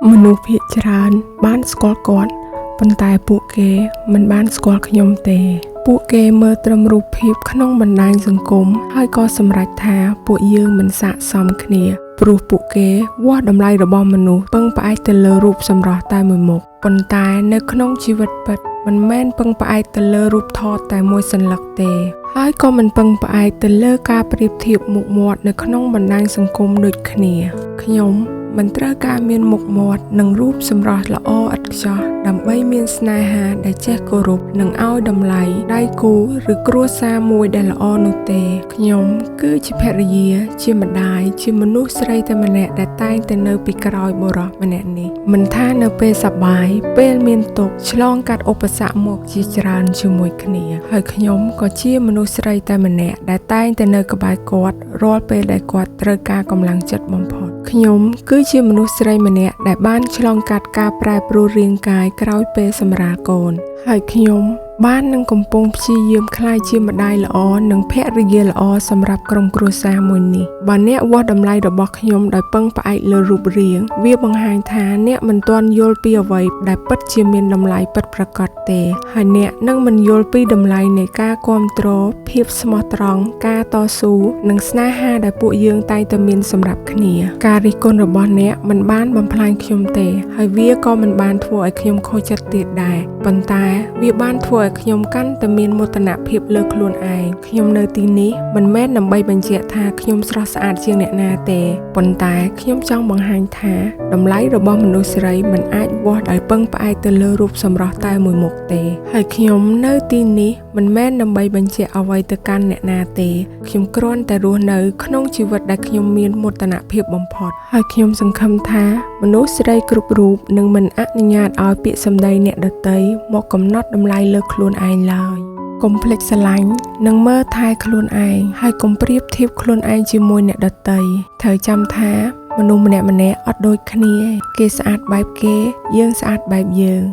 មនុស្សភាគច្រើនបានស្គាល់គាត់ប៉ុន្តែពួកគេមិនបានស្គាល់ខ្ញុំទេពួកគេមើលត្រឹមរូបភាពក្នុងបណ្ដាញសង្គមហើយក៏សម្រេចថាពួកយើងមិនស័ក្តិសមគ្នាព្រោះពួកគេវាស់តម្លៃរបស់មនុស្សពឹងផ្អែកទៅលើរូបសម្រស់តែមួយមុខប៉ុន្តែនៅក្នុងជីវិតពិតមិនមែនពឹងផ្អែកទៅលើរូបថតតែមួយសន្លឹកទេហើយក៏មិនពឹងផ្អែកទៅលើការប្រៀបធៀបមុខមាត់នៅក្នុងបណ្ដាញសង្គមដូចគ្នាខ្ញុំមិនត្រូវការមានមុខមាត់និងរូបសម្រស់ល្អឥតខ្ចោះដើម្បីមានស្នេហាដែលចេះគោរពនិងឲ្យតម្លៃដៃគូឬគ្រួសារមួយដែលល្អនោះទេខ្ញុំគឺជាភរិយាជាម្ដាយជាមនុស្សស្រីតែម្នាក់ដែលតែងតែនៅពីក្រោយបុរសម្នាក់នេះមិនថានៅពេលសប្បាយពេលមានទុក្ខឆ្លងកាត់ឧបសគ្គមកជាច្រើនជាមួយគ្នាហើយខ្ញុំក៏ជាមនុស្សស្រីតែម្នាក់ដែលតែងតែនៅក្បែរគាត់រាល់ពេលដែលគាត់ត្រូវការកម្លាំងចិត្តបំផុតខ្ញុំគឺជាមនុស្សស្រីម្នាក់ដែលបានឆ្លងកាត់ការប្រែប្រួលរាងកាយក្រោយពេលសម្រាលកូនហើយខ្ញុំបាននឹងកំពុងព្យាយាមក្លាយជាម្ដាយល្អនិងភរិយាល្អសម្រាប់ក្រុមគ្រួសារមួយនេះបើអ្នកវាស់តម្លៃរបស់ខ្ញុំដោយពឹងផ្អែកលើរូបរាងវាបង្ហាញថាអ្នកមិនទាន់យល់ពីអ្វីដែលពិតជាមានតម្លៃពិតប្រាកដទេហើយអ្នកនឹងមិនយល់ពីតម្លៃនៃការគាំទ្រភាពស្មោះត្រង់ការតស៊ូនិងស្នេហាដែលពួកយើងតែងតែមានសម្រាប់គ្នាការរិះគន់របស់អ្នកមិនបានបំផ្លាញខ្ញុំទេហើយវាក៏មិនបានធ្វើឲ្យខ្ញុំខូចចិត្តទៀតដែរប៉ុន្តែវាបានធ្វើឲ្យខ្ញុំកាន់តែមានមោទនភាពលើខ្លួនឯងខ្ញុំនៅទីនេះមិនមែនដើម្បីបញ្ជាក់ថាខ្ញុំស្រស់ស្អាតជាងអ្នកណាទេប៉ុន្តែខ្ញុំចង់បង្ហាញថាតម្លៃរបស់មនុស្សស្រីមិនអាចវាស់ដោយពឹងផ្អែកទៅលើរូបសម្រស់តែមួយមុខទេហើយខ្ញុំនៅទីនេះមិនមែនដើម្បីបញ្ជាក់អ្វីទៅកាន់អ្នកណាទេខ្ញុំគ្រាន់តែរស់នៅក្នុងជីវិតដែលខ្ញុំមានមោទនភាពបំផុតហើយខ្ញុំសង្ឃឹមថាមនុស្សស្រីគ្រប់រូបនឹងមិនអនុញ្ញាតឲ្យពាក្យសម្ដីអ្នកដទៃមកកំណត់តម្លៃលើខ្លួនឯងឡើយកុំភ្លេចស្រឡាញ់និងមើលថែខ្លួនឯងហើយកុំប្រៀបធៀបខ្លួនឯងជាមួយអ្នកដទៃត្រូវចាំថាមនុស្សម្នាក់ៗអត់ដូចគ្នាគេស្អាតបែបគេយើងស្អាតបែបយើង